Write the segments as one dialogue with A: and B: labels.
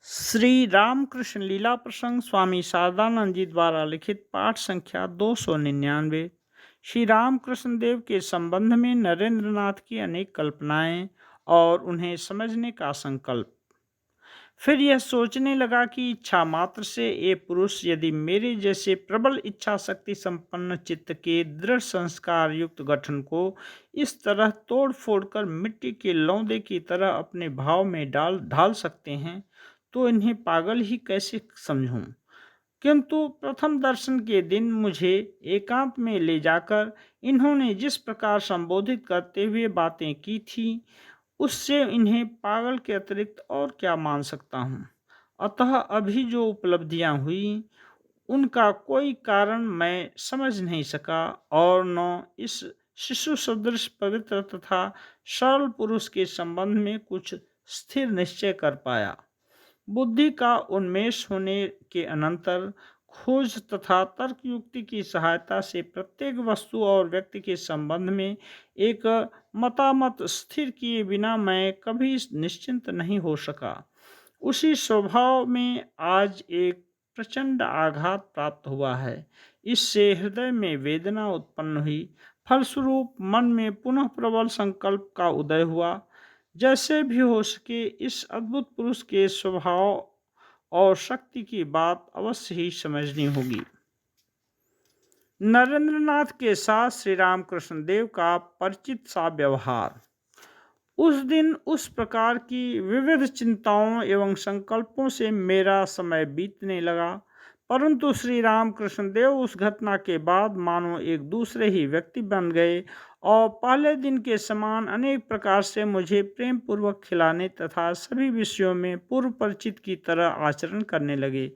A: श्री रामकृष्ण लीला प्रसंग स्वामी शारदानंद जी द्वारा लिखित पाठ संख्या 299। श्री रामकृष्ण देव के संबंध में नरेंद्र नाथ की अनेक कल्पनाएं और उन्हें समझने का संकल्प। फिर यह सोचने लगा कि इच्छा मात्र से ये पुरुष यदि मेरे जैसे प्रबल इच्छा शक्ति संपन्न चित्त के दृढ़ संस्कार युक्त गठन को इस तरह तोड़ फोड़ कर मिट्टी के लौंदे की तरह अपने भाव में डाल ढाल सकते हैं, तो इन्हें पागल ही कैसे समझूं। किंतु प्रथम दर्शन के दिन मुझे एकांत में ले जाकर इन्होंने जिस प्रकार संबोधित करते हुए बातें की थी, उससे इन्हें पागल के अतिरिक्त और क्या मान सकता हूँ। अतः अभी जो उपलब्धियां हुई उनका कोई कारण मैं समझ नहीं सका और न इस शिशु सदृश पवित्र तथा सरल पुरुष के संबंध में कुछ स्थिर निश्चय कर पाया। बुद्धि का उन्मेष होने के अनंतर खोज तथा तर्क युक्ति की सहायता से प्रत्येक वस्तु और व्यक्ति के संबंध में एक मतामत स्थिर किए बिना मैं कभी निश्चिंत नहीं हो सका। उसी स्वभाव में आज एक प्रचंड आघात प्राप्त हुआ है। इससे हृदय में वेदना उत्पन्न हुई। फलस्वरूप मन में पुनः प्रबल संकल्प का उदय हुआ, जैसे भी हो सके इस अद्भुत पुरुष के स्वभाव और शक्ति की बात अवश्य ही समझनी होगी। नरेंद्रनाथ के साथ श्री रामकृष्ण देव का परिचित सा व्यवहार। उस दिन उस प्रकार की विविध चिंताओं एवं संकल्पों से मेरा समय बीतने लगा, परंतु श्री रामकृष्ण देव उस घटना के बाद मानो एक दूसरे ही व्यक्ति बन गए और पहले दिन के समान अनेक प्रकार से मुझे प्रेम पूर्वक खिलाने तथा सभी विषयों में पूर्व परिचित की तरह आचरण करने लगे।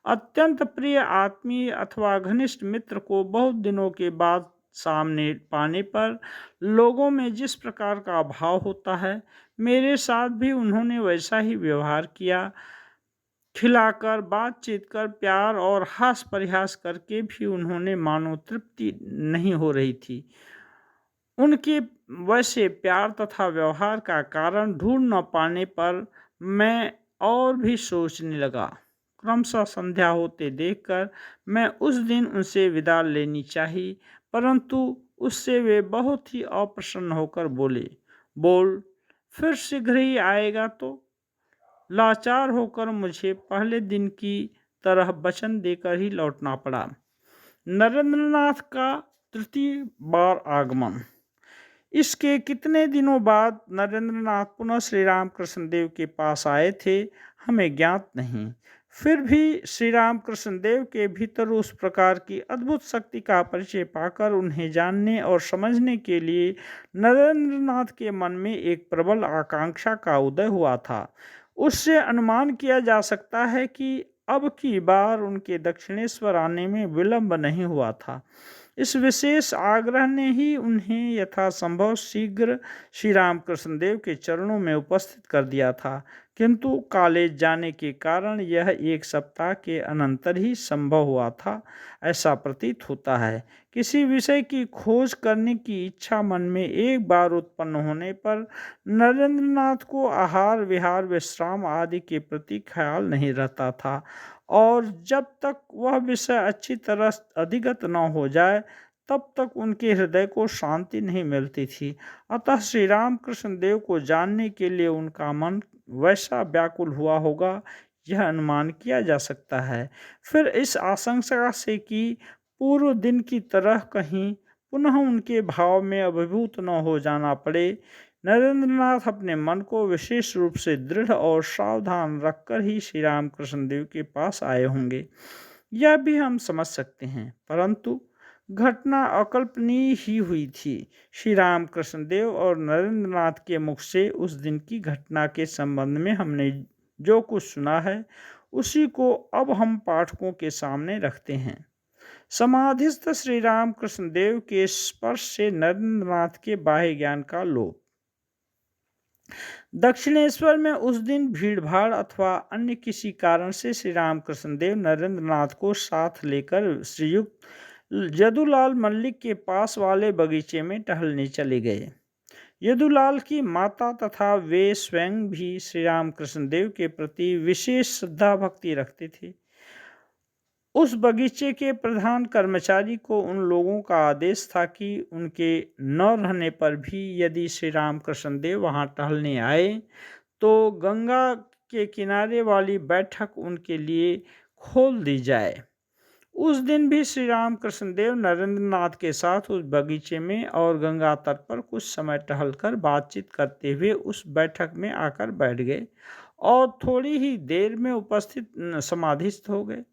A: अत्यंत प्रिय आत्मीय अथवा घनिष्ठ मित्र को बहुत दिनों के बाद सामने पाने पर लोगों में जिस प्रकार का भाव होता है, मेरे साथ भी उन्होंने वैसा ही व्यवहार किया। खिलाकर, बातचीत कर, प्यार और हास परिहास करके भी उन्होंने मानो तृप्ति नहीं हो रही थी। उनके वैसे प्यार तथा व्यवहार का कारण ढूंढ न पाने पर मैं और भी सोचने लगा। क्रमशः संध्या होते देखकर मैं उस दिन उनसे विदा लेनी चाहिए, परंतु उससे वे बहुत ही अप्रसन्न होकर बोले, बोल फिर शीघ्र ही आएगा। तो लाचार होकर मुझे पहले दिन की तरह वचन देकर ही लौटना पड़ा। नरेंद्रनाथ का तृतीय बार आगमन। इसके कितने दिनों बाद नरेंद्रनाथ पुनः श्री रामकृष्ण देव के पास आए थे, हमें ज्ञात नहीं। फिर भी श्री रामकृष्ण देव के भीतर उस प्रकार की अद्भुत शक्ति का परिचय पाकर उन्हें जानने और समझने के लिए नरेंद्रनाथ के मन में एक प्रबल आकांक्षा का उदय हुआ था। उससे अनुमान किया जा सकता है कि अब की बार उनके दक्षिणेश्वर आने में विलंब नहीं हुआ था। इस विशेष आग्रह ने ही उन्हें यथासंभव शीघ्र श्री रामकृष्ण देव के चरणों में उपस्थित कर दिया था, किंतु कॉलेज जाने के कारण यह एक सप्ताह के अनंतर ही संभव हुआ था, ऐसा प्रतीत होता है। किसी विषय की खोज करने की इच्छा मन में एक बार उत्पन्न होने पर नरेंद्रनाथ को आहार विहार विश्राम आदि के प्रति ख्याल नहीं रहता था, और जब तक वह विषय अच्छी तरह अधिगत न हो जाए तब तक उनके हृदय को शांति नहीं मिलती थी। अतः श्री रामकृष्ण देव को जानने के लिए उनका मन वैसा व्याकुल हुआ होगा, यह अनुमान किया जा सकता है। फिर इस आशंका से कि पूर्व दिन की तरह कहीं पुनः उनके भाव में अभिभूत न हो जाना पड़े, नरेंद्रनाथ अपने मन को विशेष रूप से दृढ़ और सावधान रखकर ही श्री रामकृष्ण देव के पास आए होंगे, यह भी हम समझ सकते हैं। परंतु घटना अकल्पनीय ही हुई थी। श्री रामकृष्ण देव और नरेंद्रनाथ के मुख से उस दिन की घटना के संबंध में हमने जो कुछ सुना है, उसी को अब हम पाठकों के सामने रखते हैं। समाधिस्थ श्री रामकृष्ण देव के स्पर्श से नरेंद्रनाथ के बाह्य ज्ञान का लोप। दक्षिणेश्वर में उस दिन भीड़भाड़ अथवा अन्य किसी कारण से श्री रामकृष्ण देव नरेंद्रनाथ को साथ लेकर श्रीयुक्त जदुलाल मल्लिक के पास वाले बगीचे में टहलने चले गए। यदुलाल की माता तथा वे स्वयं भी श्री रामकृष्ण देव के प्रति विशेष श्रद्धा भक्ति रखते थे। उस बगीचे के प्रधान कर्मचारी को उन लोगों का आदेश था कि उनके न रहने पर भी यदि श्री रामकृष्ण देव वहां टहलने आए तो गंगा के किनारे वाली बैठक उनके लिए खोल दी जाए। उस दिन भी श्री रामकृष्ण देव नरेंद्रनाथ के साथ उस बगीचे में और गंगा तट पर कुछ समय टहलकर बातचीत करते हुए उस बैठक में आकर बैठ गए और थोड़ी ही देर में उपस्थित समाधिस्थ हो गए।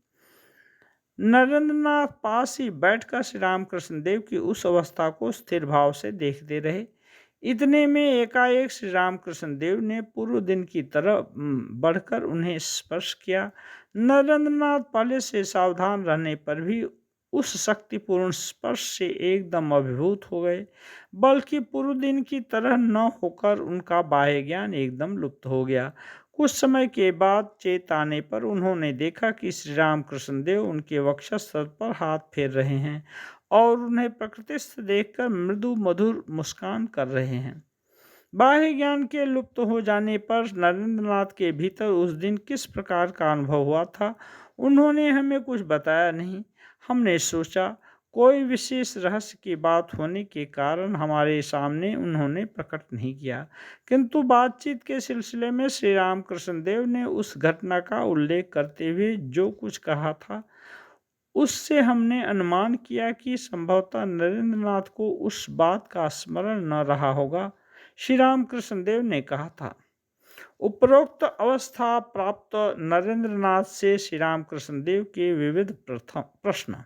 A: नरेंद्रनाथ पास ही बैठकर श्री रामकृष्ण देव की उस अवस्था को स्थिर भाव से देखते रहे। इतने में एकाएक श्री रामकृष्ण देव ने पूर्व दिन की तरह बढ़कर उन्हें स्पर्श किया। नरेंद्रनाथ पहले से सावधान रहने पर भी उस शक्तिपूर्ण स्पर्श से एकदम अभिभूत हो गए, बल्कि पूर्व दिन की तरह न होकर उनका बाह्य ज्ञान एकदम लुप्त हो गया। कुछ समय के बाद चेत आने पर उन्होंने देखा कि श्री रामकृष्ण देव उनके वक्षस्थल पर हाथ फेर रहे हैं और उन्हें प्रकृतिस्थ देखकर मृदु मधुर मुस्कान कर रहे हैं। बाह्य ज्ञान के लुप्त हो जाने पर नरेंद्रनाथ के भीतर उस दिन किस प्रकार का अनुभव हुआ था उन्होंने हमें कुछ बताया नहीं। हमने सोचा कोई विशेष रहस्य की बात होने के कारण हमारे सामने उन्होंने प्रकट नहीं किया, किंतु बातचीत के सिलसिले में श्री रामकृष्ण देव ने उस घटना का उल्लेख करते हुए जो कुछ कहा था उससे हमने अनुमान किया कि संभवतः नरेंद्रनाथ को उस बात का स्मरण न रहा होगा। श्री रामकृष्ण देव ने कहा था, उपरोक्त अवस्था प्राप्त नरेंद्रनाथ से श्री रामकृष्ण देव के विविध प्रश्न।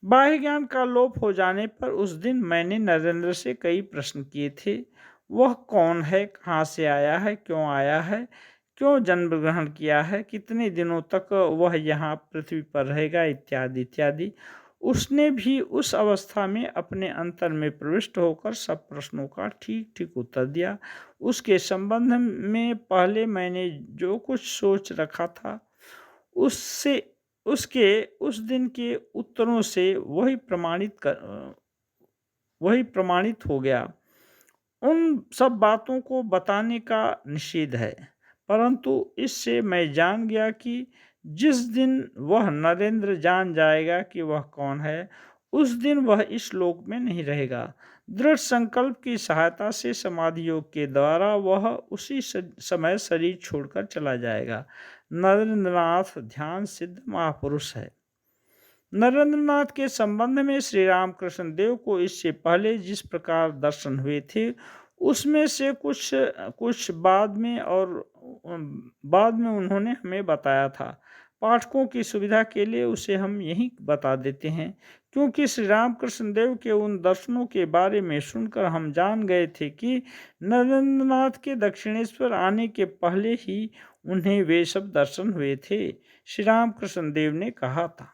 A: बाह्य ज्ञान का लोप हो जाने पर उस दिन मैंने नरेंद्र से कई प्रश्न किए थे। वह कौन है, कहाँ से आया है, क्यों आया है, क्यों जन्म ग्रहण किया है, कितने दिनों तक वह यहाँ पृथ्वी पर रहेगा, इत्यादि इत्यादि। उसने भी उस अवस्था में अपने अंतर में प्रविष्ट होकर सब प्रश्नों का ठीक ठीक उत्तर दिया। उसके संबंध में पहले मैंने जो कुछ सोच रखा था उससे उसके उस दिन के उत्तरों से वही प्रमाणित हो गया। उन सब बातों को बताने का निषेध है, परंतु इससे मैं जान गया कि जिस दिन वह नरेंद्र जान जाएगा कि वह कौन है, उस दिन वह इस लोक में नहीं रहेगा। दृढ़ संकल्प की सहायता से समाधि योग के द्वारा वह उसी समय शरीर छोड़कर चला जाएगा। नरेंद्रनाथ ध्यान सिद्ध महापुरुष है। नरेंद्रनाथ के संबंध में श्री रामकृष्ण देव को इससे पहले जिस प्रकार दर्शन हुए थे उसमें से कुछ बाद में उन्होंने हमें बताया था। पाठकों की सुविधा के लिए उसे हम यहीं बता देते हैं, क्योंकि श्री रामकृष्ण देव के उन दर्शनों के बारे में सुनकर हम जान गए थे कि नरेंद्रनाथ के दक्षिणेश्वर आने के पहले ही उन्हें वे सब दर्शन हुए थे। श्री रामकृष्ण देव ने कहा था,